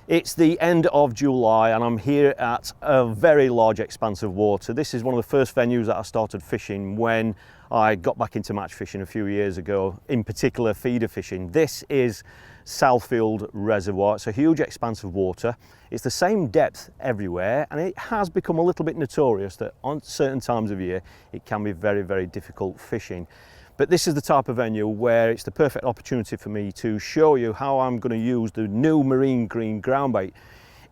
It's the end of July and I'm here at a very large expanse of water. This is one of the first venues that I started fishing when I got back into match fishing a few years ago, in particular feeder fishing. This is Southfield Reservoir. It's a huge expanse of water. It's the same depth everywhere, and it has become a little bit notorious that on certain times of year it can be very, very difficult fishing. But this is the type of venue where it's the perfect opportunity for me to show you how I'm going to use the new marine green ground bait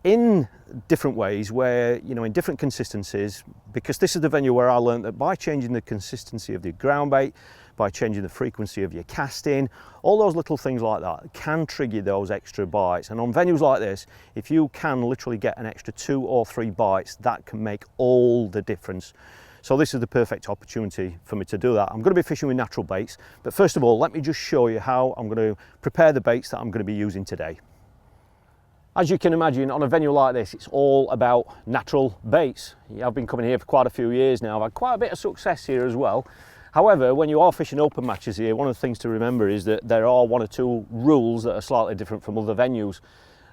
in different ways, where, you know, in different consistencies, because this is the venue where I learned that by changing the consistency of the ground bait, by changing the frequency of your casting, all those little things like that can trigger those extra bites. And on venues like this, if you can literally get an extra 2 or 3 bites, that can make all the difference. So this is the perfect opportunity for me to do that. I'm going to be fishing with natural baits, but first of all, let me just show you how I'm going to prepare the baits that I'm going to be using today. As you can imagine, on a venue like this, it's all about natural baits. I've been coming here for quite a few years now. I've had quite a bit of success here as well. However, when you are fishing open matches here, one of the things to remember is that there are 1 or 2 rules that are slightly different from other venues.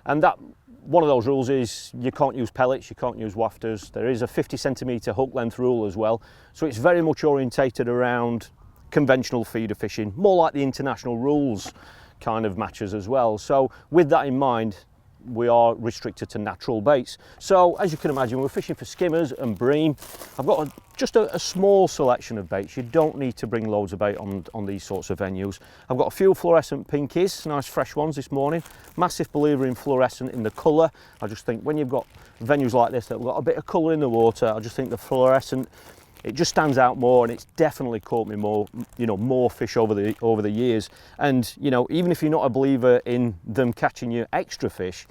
And that one of those rules is you can't use pellets, you can't use wafters. There is a 50cm hook length rule as well. So it's very much orientated around conventional feeder fishing, more like the international rules kind of matches as well. So with that in mind, we are restricted to natural baits. So as you can imagine, we're fishing for skimmers and bream. I've got just a small selection of baits. You don't need to bring loads of bait on these sorts of venues. I've got a few fluorescent pinkies, nice fresh ones this morning. Massive believer in fluorescent in the colour. I just think when you've got venues like this that have got a bit of colour in the water, I just think the fluorescent, it just stands out more, and it's definitely caught me more, you know, more fish over the years. And, you know, even if you're not a believer in them catching you extra fish,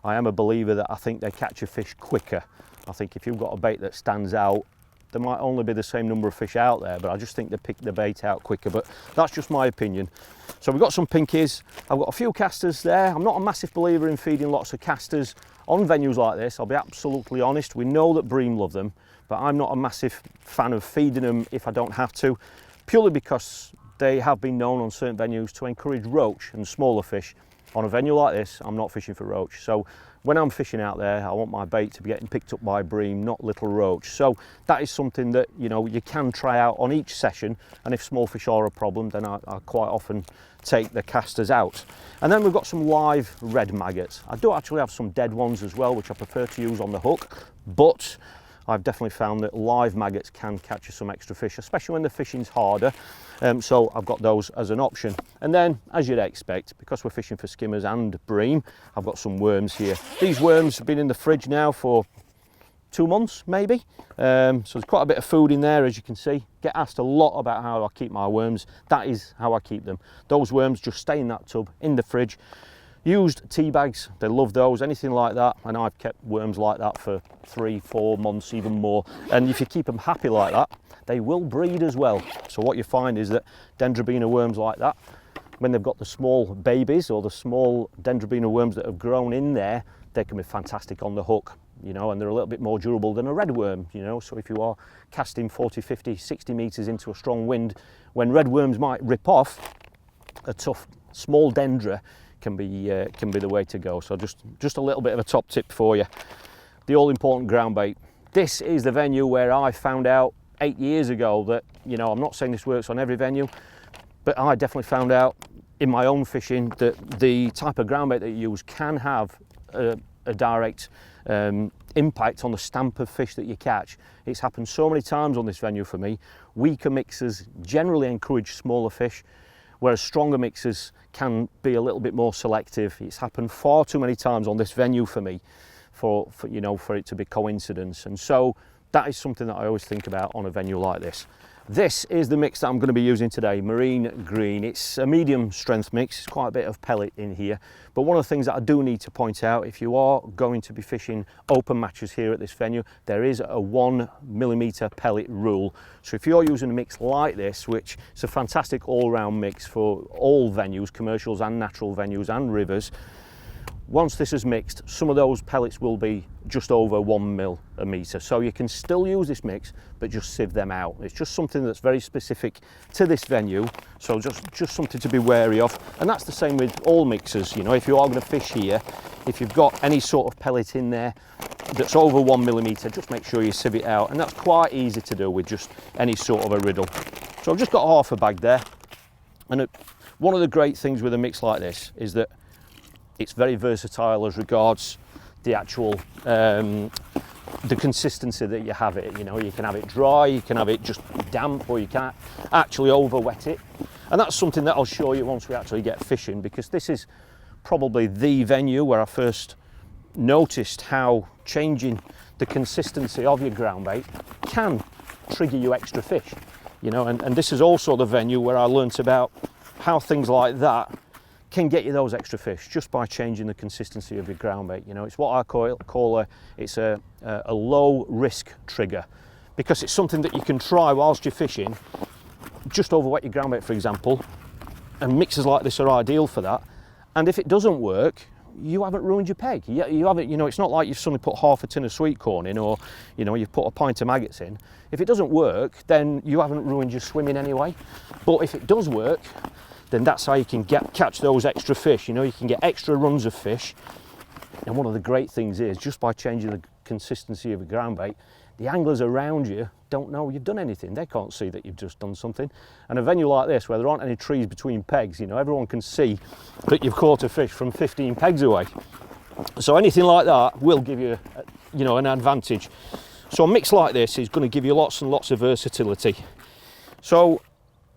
I am a believer that I think they catch your fish quicker. I think if you've got a bait that stands out, there might only be the same number of fish out there, but I just think they pick the bait out quicker. But that's just my opinion. So we've got some pinkies. I've got a few casters there. I'm not a massive believer in feeding lots of casters on venues like this. I'll be absolutely honest. We know that bream love them, but I'm not a massive fan of feeding them if I don't have to, purely because they have been known on certain venues to encourage roach and smaller fish. On a venue like this, I'm not fishing for roach. So when I'm fishing out there, I want my bait to be getting picked up by bream, not little roach. So that is something that, you know, you can try out on each session. And if small fish are a problem, then I quite often take the casters out. And then we've got some live red maggots. I do actually have some dead ones as well, which I prefer to use on the hook, but I've definitely found that live maggots can catch you some extra fish, especially when the fishing's harder. So I've got those as an option. And then, as you'd expect, because we're fishing for skimmers and bream, I've got some worms here. These worms have been in the fridge now for 2 months, maybe. So there's quite a bit of food in there, as you can see. Get asked a lot about how I keep my worms. That is how I keep them. Those worms just stay in that tub, in the fridge. Used tea bags, they love those, anything like that, and I've kept worms like that for 3-4 months, even more. And if you keep them happy like that, they will breed as well. So what you find is that Dendrobina worms like that, when they've got the small babies or the small Dendrobina worms that have grown in there, they can be fantastic on the hook, you know, and they're a little bit more durable than a red worm, you know. So if you are casting 40, 50, 60 metres into a strong wind, when red worms might rip off, a tough small Dendra can be the way to go. So just a little bit of a top tip for you. The all important ground bait. This is the venue where I found out 8 years ago that, you know, I'm not saying this works on every venue, but I definitely found out in my own fishing that the type of ground bait that you use can have a direct impact on the stamp of fish that you catch. It's happened so many times on this venue for me. Weaker mixers generally encourage smaller fish, whereas stronger mixers can be a little bit more selective. It's happened far too many times on this venue for me, for it to be coincidence. And so that is something that I always think about on a venue like this. This is the mix that I'm going to be using today, marine green. It's a medium strength mix. It's quite a bit of pellet in here. But one of the things that I do need to point out, if you are going to be fishing open matches here at this venue, there is a 1mm pellet rule. So if you're using a mix like this, which is a fantastic all-round mix for all venues, commercials and natural venues and rivers, once this is mixed, some of those pellets will be just over 1 mil a metre. So you can still use this mix, but just sieve them out. It's just something that's very specific to this venue, so just something to be wary of. And that's the same with all mixers. You know, if you are going to fish here, if you've got any sort of pellet in there that's over 1 millimetre, just make sure you sieve it out. And that's quite easy to do with just any sort of a riddle. So I've just got half a bag there. And one of the great things with a mix like this is that it's very versatile as regards the actual the consistency that you have it. You know, you can have it dry, you can have it just damp, or you can actually over wet it. And that's something that I'll show you once we actually get fishing, because this is probably the venue where I first noticed how changing the consistency of your ground bait can trigger you extra fish. You know, and this is also the venue where I learnt about how things like that can get you those extra fish just by changing the consistency of your ground bait. You know, it's what I call a low risk trigger, because it's something that you can try whilst you're fishing. Just over wet your ground bait, for example, and mixers like this are ideal for that. And if it doesn't work, you haven't ruined your peg. You haven't, you know, it's not like you've suddenly put half a tin of sweet corn in, or, you know, you've put a pint of maggots in. If it doesn't work, then you haven't ruined your swimming anyway. But if it does work, then that's how you can catch those extra fish. You know, you can get extra runs of fish. And one of the great things is, just by changing the consistency of a ground bait, the anglers around you don't know you've done anything. They can't see that you've just done something. And a venue like this, where there aren't any trees between pegs, you know, everyone can see that you've caught a fish from 15 pegs away. So anything like that will give you, you know, an advantage. So a mix like this is going to give you lots and lots of versatility. So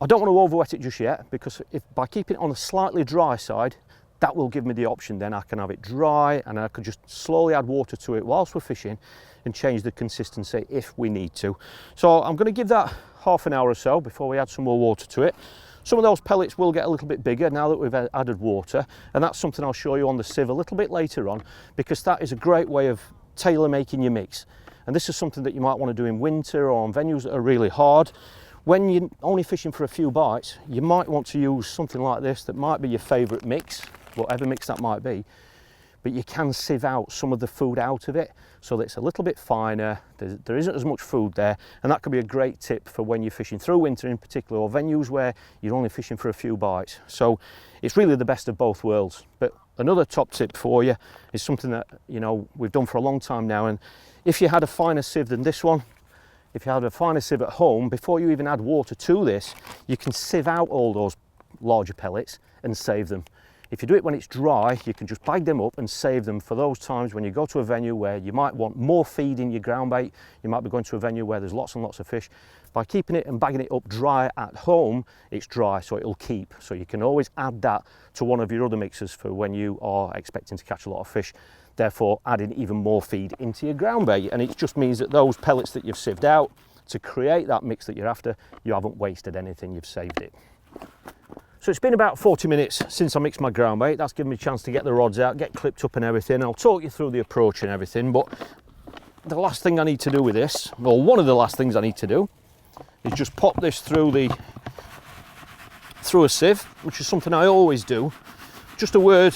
I don't want to overwet it just yet, because if by keeping it on the slightly dry side, that will give me the option. Then I can have it dry, and I could just slowly add water to it whilst we're fishing and change the consistency if we need to. So I'm going to give that half an hour or so before we add some more water to it. Some of those pellets will get a little bit bigger now that we've added water, and that's something I'll show you on the sieve a little bit later on, because that is a great way of tailor making your mix. And this is something that you might want to do in winter or on venues that are really hard. When you're only fishing for a few bites, you might want to use something like this that might be your favourite mix, whatever mix that might be, but you can sieve out some of the food out of it so that it's a little bit finer, there isn't as much food there, and that could be a great tip for when you're fishing through winter in particular, or venues where you're only fishing for a few bites. So it's really the best of both worlds. But another top tip for you is something that, you know, we've done for a long time now, and if you had a finer sieve than this one, if you had a finer sieve at home, before you even add water to this, you can sieve out all those larger pellets and save them. If you do it when it's dry, you can just bag them up and save them for those times when you go to a venue where you might want more feed in your ground bait. You might be going to a venue where there's lots and lots of fish. By keeping it and bagging it up dry at home, it's dry, so it'll keep. So you can always add that to one of your other mixes for when you are expecting to catch a lot of fish, therefore adding even more feed into your ground bait. And it just means that those pellets that you've sieved out to create that mix that you're after, you haven't wasted anything, you've saved it. So it's been about 40 minutes since I mixed my ground bait. That's given me a chance to get the rods out, get clipped up and everything. I'll talk you through the approach and everything, but the last thing I need to do with this, well, one of the last things I need to do, is just pop this through a sieve, which is something I always do. Just a word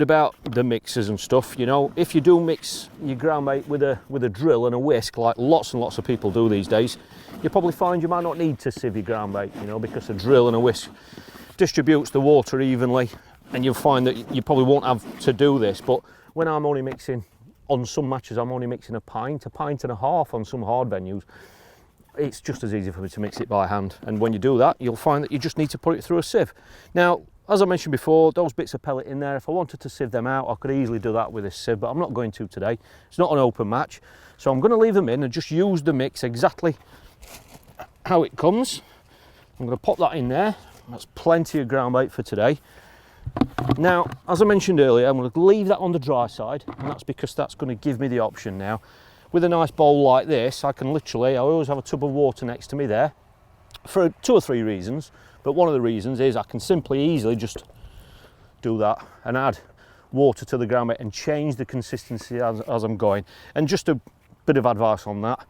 about the mixers and stuff. You know, if you do mix your ground bait with a drill and a whisk, like lots and lots of people do these days, you probably find you might not need to sieve your ground bait, you know, because a drill and a whisk distributes the water evenly, and you'll find that you probably won't have to do this. But when I'm only mixing, on some matches I'm only mixing a pint and a half on some hard venues, it's just as easy for me to mix it by hand. And when you do that, you'll find that you just need to put it through a sieve. Now, as I mentioned before, those bits of pellet in there, if I wanted to sieve them out, I could easily do that with this sieve, but I'm not going to today. It's not an open match, so I'm going to leave them in and just use the mix exactly how it comes. I'm going to pop that in there. That's plenty of ground bait for today. Now, as I mentioned earlier, I'm going to leave that on the dry side, and that's because that's going to give me the option now. With a nice bowl like this, I always have a tub of water next to me there, for 2 or 3 reasons. But one of the reasons is I can easily just do that and add water to the ground bait and change the consistency as I'm going. And just a bit of advice on that,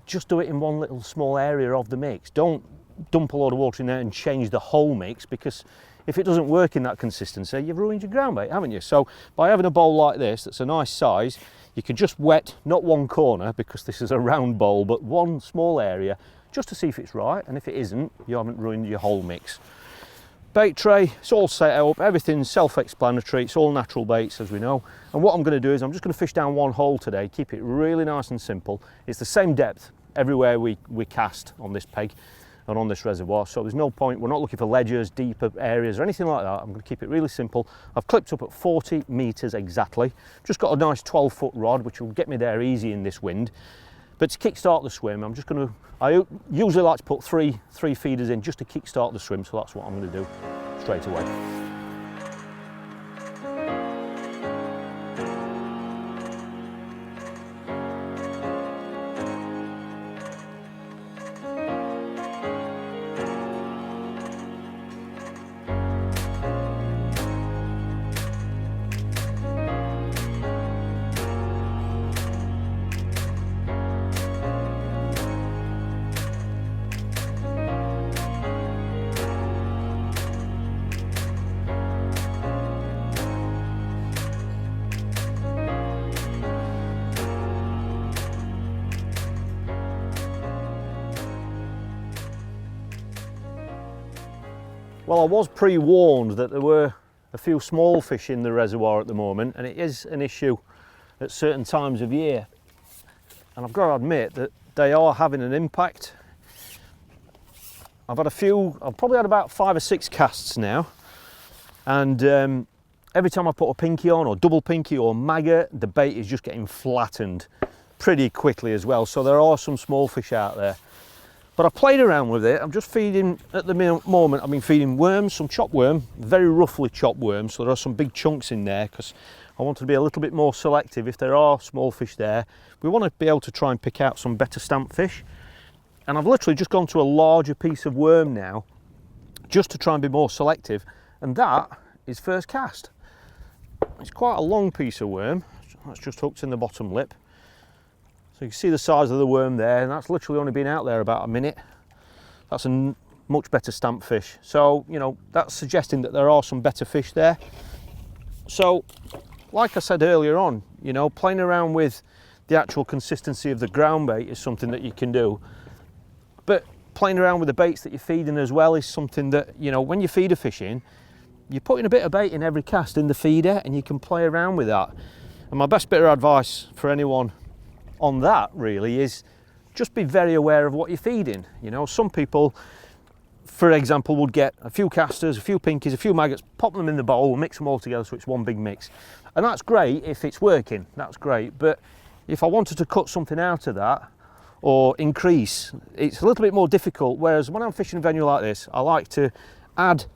just do it in one little small area of the mix. Don't dump a load of water in there and change the whole mix, because if it doesn't work in that consistency, you've ruined your ground bait, haven't you? So by having a bowl like this that's a nice size, you can just wet not one corner, because this is a round bowl, but one small area, just to see if it's right, and if it isn't, you haven't ruined your whole mix. Bait tray, it's all set up, everything's self-explanatory, it's all natural baits as we know. And what I'm going to do is I'm just going to fish down one hole today, keep it really nice and simple. It's the same depth everywhere we cast on this peg and on this reservoir, so there's no point, we're not looking for ledges, deeper areas or anything like that. I'm going to keep it really simple. I've clipped up at 40 metres exactly, just got a nice 12-foot rod which will get me there easy in this wind. But to kickstart the swim, I'm just going to, I usually like to put three feeders in just to kickstart the swim, so that's what I'm going to do straight away. Well, I was pre-warned that there were a few small fish in the reservoir at the moment, and it is an issue at certain times of year. And I've got to admit that they are having an impact. I've probably had about 5 or 6 casts now, and every time I put a pinky on, or double pinky or maggot, the bait is just getting flattened pretty quickly as well. So there are some small fish out there. But I played around with it. I'm just feeding, at the moment, I've been feeding worms, some chopped worm, very roughly chopped worms, so there are some big chunks in there because I want to be a little bit more selective. If there are small fish there, we want to be able to try and pick out some better stamp fish. And I've literally just gone to a larger piece of worm now, just to try and be more selective, and that is first cast. It's quite a long piece of worm, that's just hooked in the bottom lip. So you can see the size of the worm there, and that's literally only been out there about a minute. That's a much better stamp fish. So, you know, that's suggesting that there are some better fish there. So, like I said earlier on, you know, playing around with the actual consistency of the ground bait is something that you can do. But playing around with the baits that you're feeding as well is something that, you know, when you feeder fishing, you're putting a bit of bait in every cast in the feeder, and you can play around with that. And my best bit of advice for anyone on that really is just be very aware of what you're feeding. You know, some people, for example, would get a few casters, a few pinkies, a few maggots, pop them in the bowl, mix them all together so it's one big mix. And that's great if it's working, that's great. But if I wanted to cut something out of that or increase, it's a little bit more difficult. Whereas when I'm fishing a venue like this, I like to add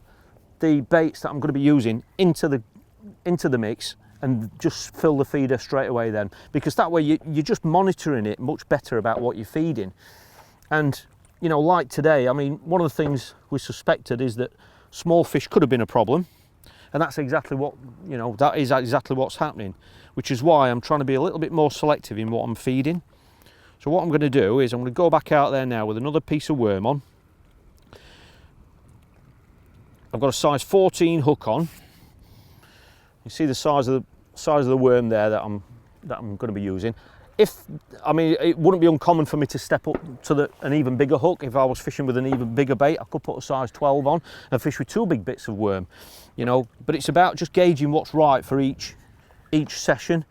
the baits that I'm going to be using into the mix and just fill the feeder straight away then, because that way you're just monitoring it much better about what you're feeding. And you know, like today, I mean, one of the things we suspected is that small fish could have been a problem, and that's exactly what, you know, that is exactly what's happening, which is why I'm trying to be a little bit more selective in what I'm feeding. So what I'm going to do is I'm going to go back out there now with another piece of worm on. I've got a size 14 hook on. You see the size of the worm there that I'm going to be using. I mean, it wouldn't be uncommon for me to step up to an even bigger hook. If I was fishing with an even bigger bait, I could put a size 12 on and fish with 2 big bits of worm, you know. But it's about just gauging what's right for each session,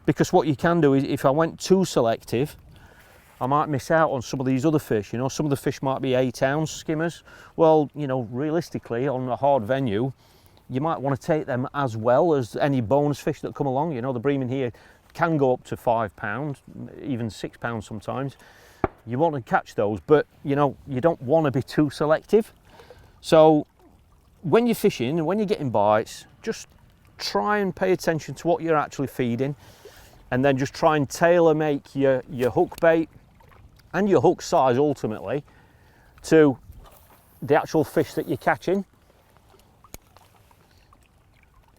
because what you can do is, if I went too selective, I might miss out on some of these other fish. You know, some of the fish might be 8-ounce skimmers. Well, you know, realistically, on a hard venue, you might want to take them as well as any bonus fish that come along. You know, the bream in here can go up to £5, even £6 sometimes. You want to catch those, but you know, you don't want to be too selective. So when you're fishing and when you're getting bites, just try and pay attention to what you're actually feeding, and then just try and tailor make your hook bait and your hook size ultimately to the actual fish that you're catching.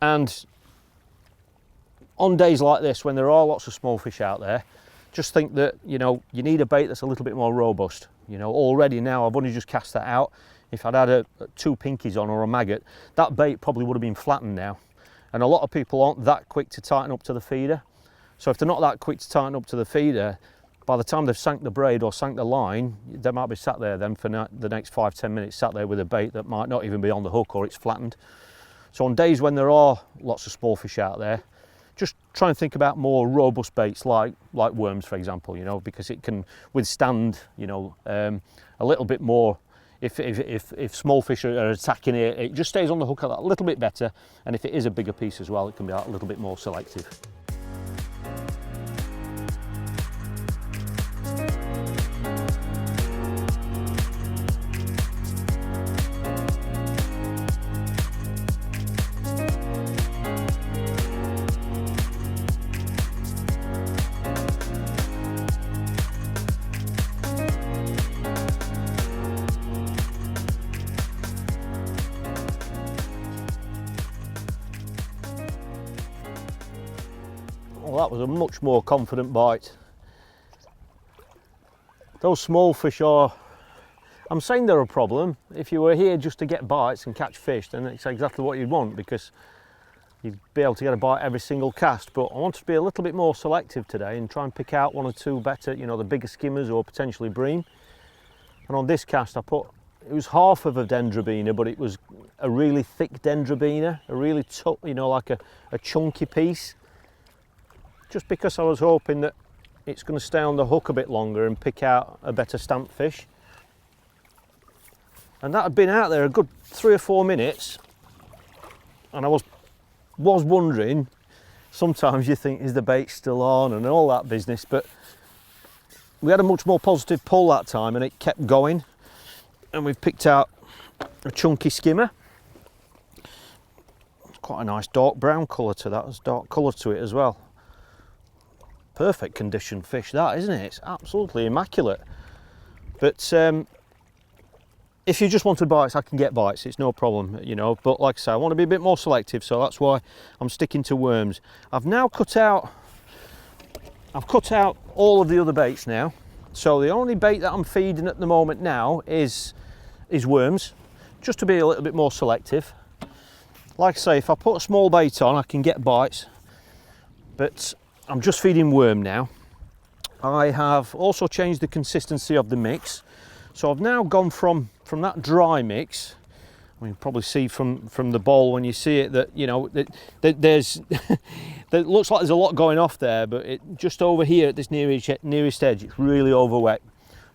And on days like this, when there are lots of small fish out there, just think that, you know, you need a bait that's a little bit more robust. You know, already now I've only just cast that out. if I'd had two pinkies on or a maggot, that bait probably would have been flattened now. And a lot of people aren't that quick to tighten up to the feeder. So if they're not that quick to tighten up to the feeder, by the time they've sank the braid or sank the line, they might be sat there then for the next 5-10 minutes, sat there with a bait that might not even be on the hook or it's flattened. So on days when there are lots of small fish out there, just try and think about more robust baits like worms, for example, you know, because it can withstand, you know, a little bit more. If small fish are attacking it, it just stays on the hook a little bit better, and if it is a bigger piece as well, it can be a little bit more selective. Well, that was a much more confident bite. Those small fish are, I'm saying they're a problem. If you were here just to get bites and catch fish, then it's exactly what you'd want, because you'd be able to get a bite every single cast. But I wanted to be a little bit more selective today and try and pick out one or two better, you know, the bigger skimmers or potentially bream. And on this cast I put, it was half of a dendrobina, but it was a really thick dendrobina, a really you know, like a chunky piece. Just because I was hoping that it's going to stay on the hook a bit longer and pick out a better stamp fish. And that had been out there a good 3 or 4 minutes, and I was wondering, sometimes you think, is the bait still on and all that business, but we had a much more positive pull that time and it kept going, and we've picked out a chunky skimmer. It's quite a nice dark brown colour to that, there's dark colour to it as well. Perfect condition fish that, isn't it? It's absolutely immaculate. But if you just wanted bites, I can get bites, it's no problem, you know, but like I say, I want to be a bit more selective, so that's why I'm sticking to worms. I've now cut out all of the other baits now, so the only bait that I'm feeding at the moment now is worms, just to be a little bit more selective. Like I say, if I put a small bait on, I can get bites, but I'm just feeding worm now. I have also changed the consistency of the mix, so I've now gone from that dry mix. I mean, you probably see from the bowl when you see it that, you know, there's it looks like there's a lot going off there, but it just over here at this nearest edge, it's really over wet.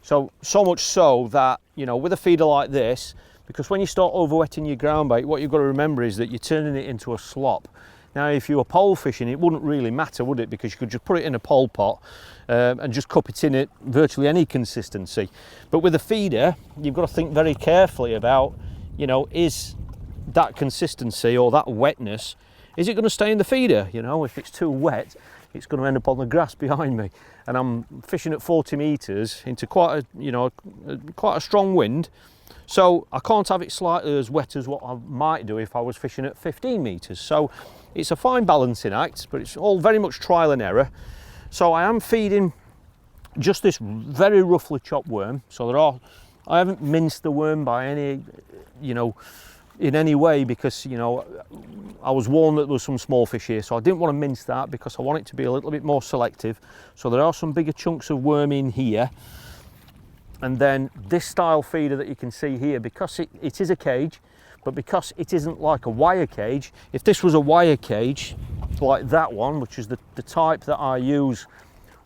So much so that, you know, with a feeder like this, because when you start over wetting your ground bait, what you've got to remember is that you're turning it into a slop. Now, if you were pole fishing, it wouldn't really matter, would it? Because you could just put it in a pole pot and just cup it in at virtually any consistency. But with a feeder, you've got to think very carefully about, you know, is that consistency or that wetness, is it going to stay in the feeder? You know, if it's too wet, it's going to end up on the grass behind me. And I'm fishing at 40 metres into quite a strong wind. So I can't have it slightly as wet as what I might do if I was fishing at 15 metres. So it's a fine balancing act, but it's all very much trial and error. So I am feeding just this very roughly chopped worm. So I haven't minced the worm by any, you know, in any way, because, you know, I was warned that there was some small fish here, so I didn't want to mince that because I want it to be a little bit more selective. So there are some bigger chunks of worm in here. And then this style feeder that you can see here, because it is a cage, but because it isn't like a wire cage, if this was a wire cage like that one, which is the type that I use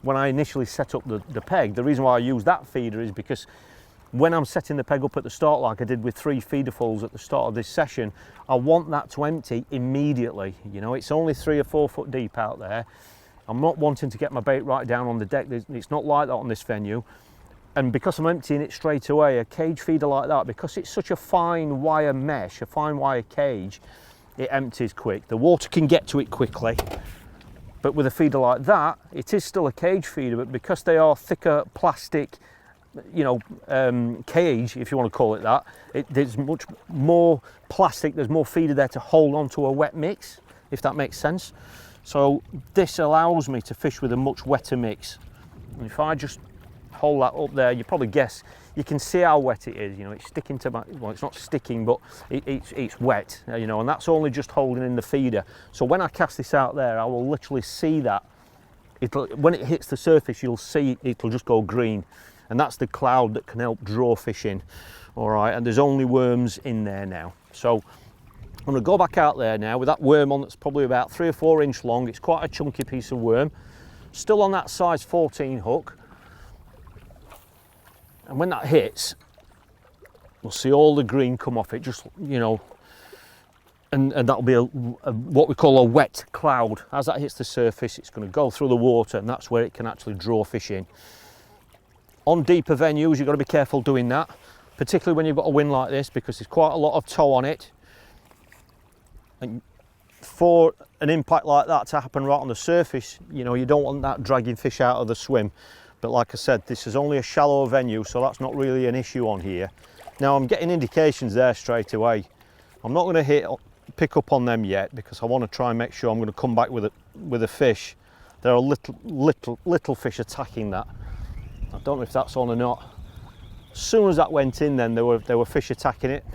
when I initially set up the peg, the reason why I use that feeder is because when I'm setting the peg up at the start, like I did with 3 feederfuls at the start of this session, I want that to empty immediately. You know, it's only 3 or 4 foot deep out there. I'm not wanting to get my bait right down on the deck. It's not like that on this venue. And because I'm emptying it straight away, a cage feeder like that, because it's such a fine wire mesh, a fine wire cage, it empties quick. The water can get to it quickly. But with a feeder like that, it is still a cage feeder, but because they are thicker plastic, you know, cage, if you want to call it that, there's much more plastic, there's more feeder there to hold onto a wet mix, if that makes sense. So this allows me to fish with a much wetter mix. And if I just hold that up there, you probably guess, you can see how wet it is. You know, it's sticking to my, well, it's not sticking, but it's wet, you know, and that's only just holding in the feeder. So when I cast this out there, I will literally see that. When it hits the surface, you'll see it'll just go green, and that's the cloud that can help draw fish in. All right, and there's only worms in there now. So I'm going to go back out there now with that worm on that's probably about 3 or 4 inch long. It's quite a chunky piece of worm, still on that size 14 hook. And when that hits, we'll see all the green come off it, just, you know, and that'll be what we call a wet cloud. As that hits the surface, it's going to go through the water, and that's where it can actually draw fish in. On deeper venues, you've got to be careful doing that, particularly when you've got a wind like this, because there's quite a lot of tow on it. And for an impact like that to happen right on the surface, you know, you don't want that dragging fish out of the swim. But like I said, this is only a shallow venue, so that's not really an issue on here. Now I'm getting indications there straight away. I'm not going to pick up on them yet, because I want to try and make sure I'm going to come back with a fish. There are little fish attacking that. I don't know if that's on or not. As soon as that went in, then there were fish attacking it.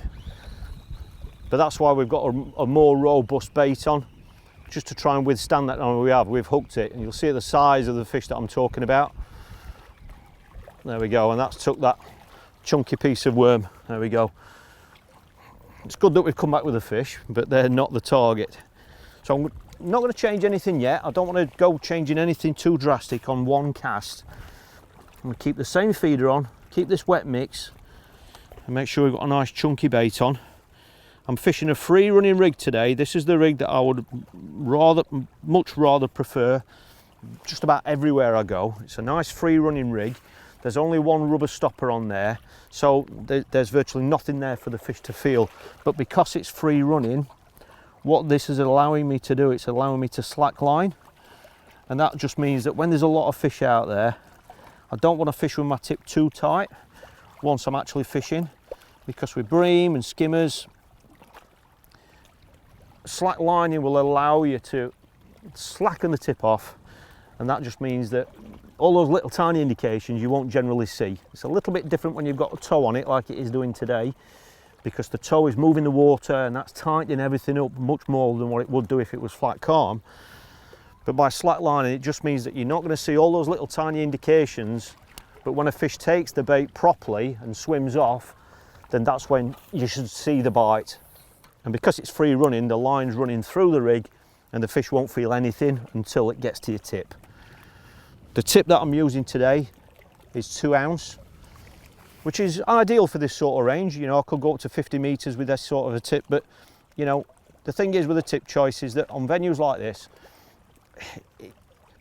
But that's why we've got a more robust bait on, just to try and withstand that. And we've hooked it, and you'll see the size of the fish that I'm talking about. There we go, and that's took that chunky piece of worm. There we go. It's good that we've come back with a fish, but they're not the target. So I'm not going to change anything yet. I don't want to go changing anything too drastic on one cast. I'm going to keep the same feeder on, keep this wet mix, and make sure we've got a nice chunky bait on. I'm fishing a free running rig today. This is the rig that I would much rather prefer just about everywhere I go. It's a nice free running rig. There's only one rubber stopper on there, so there's virtually nothing there for the fish to feel. But because it's free running, what this is allowing me to do, it's allowing me to slack line. And that just means that when there's a lot of fish out there, I don't want to fish with my tip too tight once I'm actually fishing, because with bream and skimmers, slack lining will allow you to slacken the tip off, and that just means that all those little tiny indications you won't generally see. It's a little bit different when you've got a tow on it like it is doing today, because the tow is moving the water and that's tightening everything up much more than what it would do if it was flat calm. But by slack lining, it just means that you're not going to see all those little tiny indications, but when a fish takes the bait properly and swims off, then that's when you should see the bite. And because it's free running, the line's running through the rig and the fish won't feel anything until it gets to your tip. The tip that I'm using today is 2 ounce, which is ideal for this sort of range. You know, I could go up to 50 meters with this sort of a tip, but you know, the thing is with the tip choice is that on venues like this,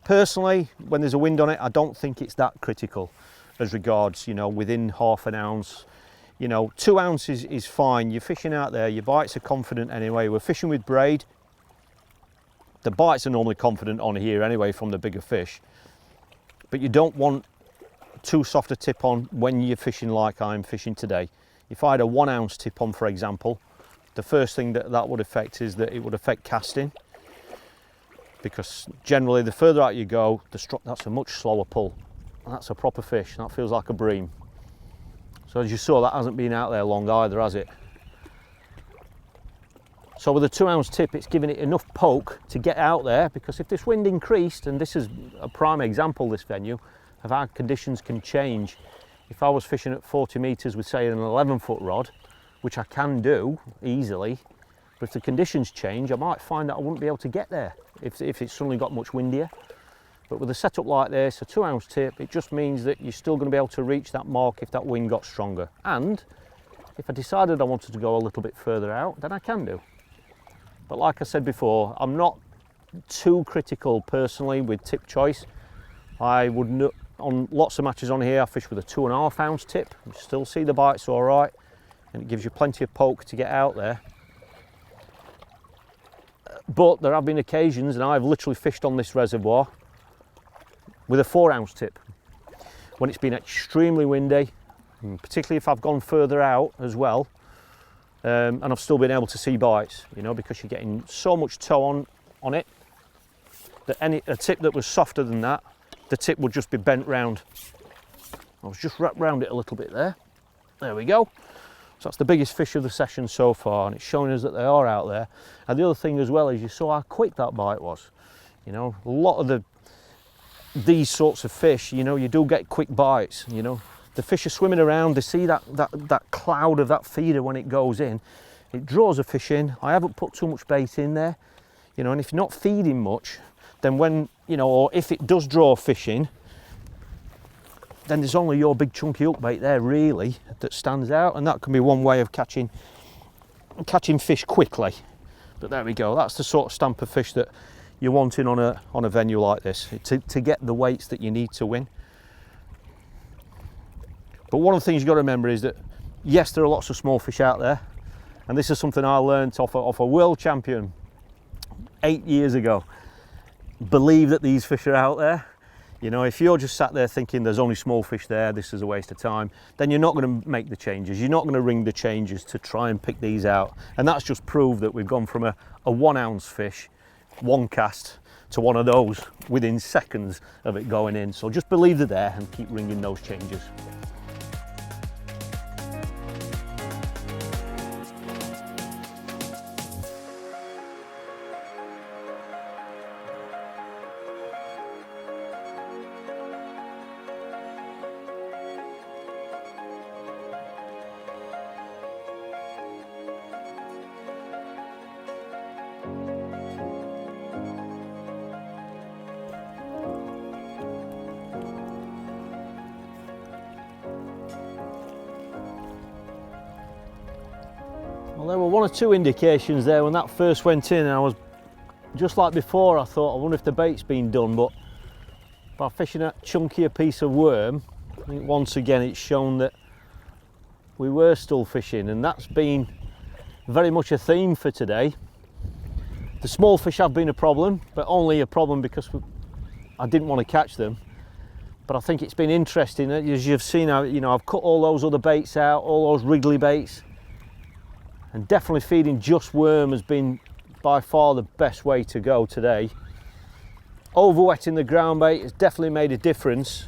personally, when there's a wind on it, I don't think it's that critical as regards, you know, within half an ounce. You know, 2 ounces is fine. You're fishing out there, your bites are confident anyway. We're fishing with braid. The bites are normally confident on here anyway from the bigger fish. But you don't want too soft a tip on when you're fishing like I'm fishing today. If I had a 1 ounce tip on, for example, the first thing that would affect is that it would affect casting. Because generally the further out you go, that's a much slower pull. And that's a proper fish, that feels like a bream. So as you saw, that hasn't been out there long either, has it? So with a 2 ounce tip, it's giving it enough poke to get out there, because if this wind increased, and this is a prime example, this venue, of how conditions can change. If I was fishing at 40 meters with, say, an 11-foot rod, which I can do easily, but if the conditions change, I might find that I wouldn't be able to get there if it suddenly got much windier. But with a setup like this, a 2 ounce tip, it just means that you're still going to be able to reach that mark if that wind got stronger. And if I decided I wanted to go a little bit further out, then I can do. But like I said before, I'm not too critical personally with tip choice. I would, on lots of matches on here, I fish with a 2.5 ounce tip. You still see the bites all right, and it gives you plenty of poke to get out there. But there have been occasions, and I've literally fished on this reservoir with a 4 ounce tip when it's been extremely windy, particularly if I've gone further out as well, and I've still been able to see bites, you know, because you're getting so much tow on it that a tip that was softer than that, the tip would just be bent round. I was just wrapped around it a little bit there. There we go. So that's the biggest fish of the session so far, and it's showing us that they are out there. And the other thing as well is you saw how quick that bite was. You know, a lot of these sorts of fish, you know, you do get quick bites. You know, the fish are swimming around, they see that cloud of that feeder when it goes in. It draws a fish in. I haven't put too much bait in there, you know, and if you're not feeding much, then when, you know, or if it does draw fish in, then there's only your big chunky hook bait there really that stands out, and that can be one way of catching fish quickly. But there we go, that's the sort of stamp of fish that you're wanting on a venue like this to get the weights that you need to win. But one of the things you've got to remember is that yes, there are lots of small fish out there, and this is something I learned off a world champion 8 years ago. Believe that these fish are out there. You know, if you're just sat there thinking there's only small fish there, this is a waste of time, then you're not going to make the changes. You're not going to ring the changes to try and pick these out. And that's just proved that we've gone from a 1 ounce fish, one cast, to one of those within seconds of it going in. So just believe they're there and keep ringing those changes. Well, there were 1 or 2 indications there when that first went in, and I was just like before. I thought, I wonder if the bait's been done, but by fishing that chunkier piece of worm, I think once again it's shown that we were still fishing, and that's been very much a theme for today. The small fish have been a problem, but only a problem because I didn't want to catch them. But I think it's been interesting, as you've seen, you know, I've cut all those other baits out, all those wriggly baits. And definitely feeding just worm has been by far the best way to go today. Overwetting the ground bait has definitely made a difference.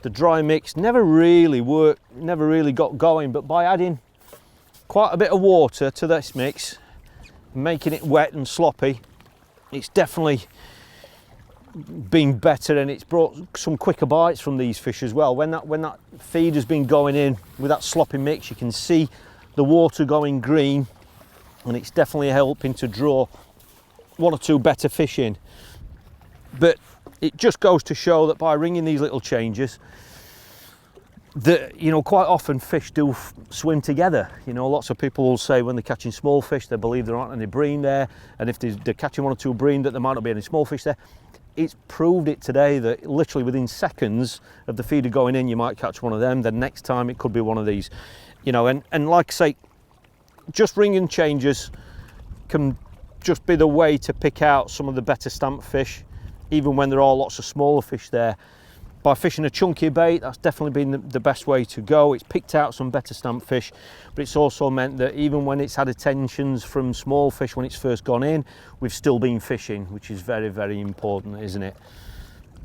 The dry mix never really worked, never really got going, but by adding quite a bit of water to this mix, making it wet and sloppy, it's definitely been better, and it's brought some quicker bites from these fish as well. When that feed has been going in with that sloppy mix, you can see the water going green, and it's definitely helping to draw 1 or 2 better fish in. But it just goes to show that by ringing these little changes, that, you know, quite often fish do swim together. You know, lots of people will say when they're catching small fish, they believe there aren't any bream there, and if they're catching 1 or 2 bream, that there might not be any small fish there. It's proved it today that literally within seconds of the feeder going in, you might catch one of them. The next time it could be one of these. You know, and like I say, just ringing changes can just be the way to pick out some of the better stamp fish, even when there are lots of smaller fish there. By fishing a chunky bait, that's definitely been the best way to go. It's picked out some better stamp fish, but it's also meant that even when it's had attentions from small fish when it's first gone in, we've still been fishing, which is very, very important, isn't it?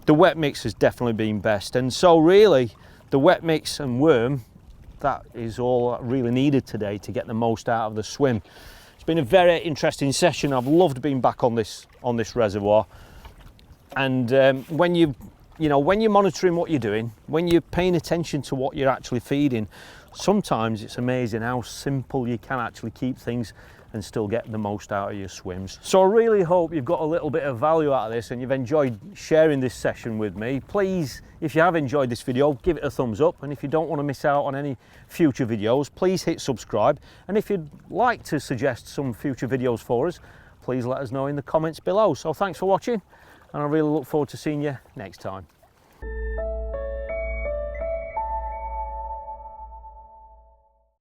The wet mix has definitely been best, and so really the wet mix and worm, that is all really needed today to get the most out of the swim. It's been a very interesting session. I've loved being back on this reservoir, and when you're monitoring what you're doing, when you're paying attention to what you're actually feeding, sometimes it's amazing how simple you can actually keep things and still get the most out of your swims. So I really hope you've got a little bit of value out of this and you've enjoyed sharing this session with me. Please, if you have enjoyed this video, give it a thumbs up, and if you don't want to miss out on any future videos, please hit subscribe. And if you'd like to suggest some future videos for us, please let us know in the comments below. So thanks for watching, and I really look forward to seeing you next time.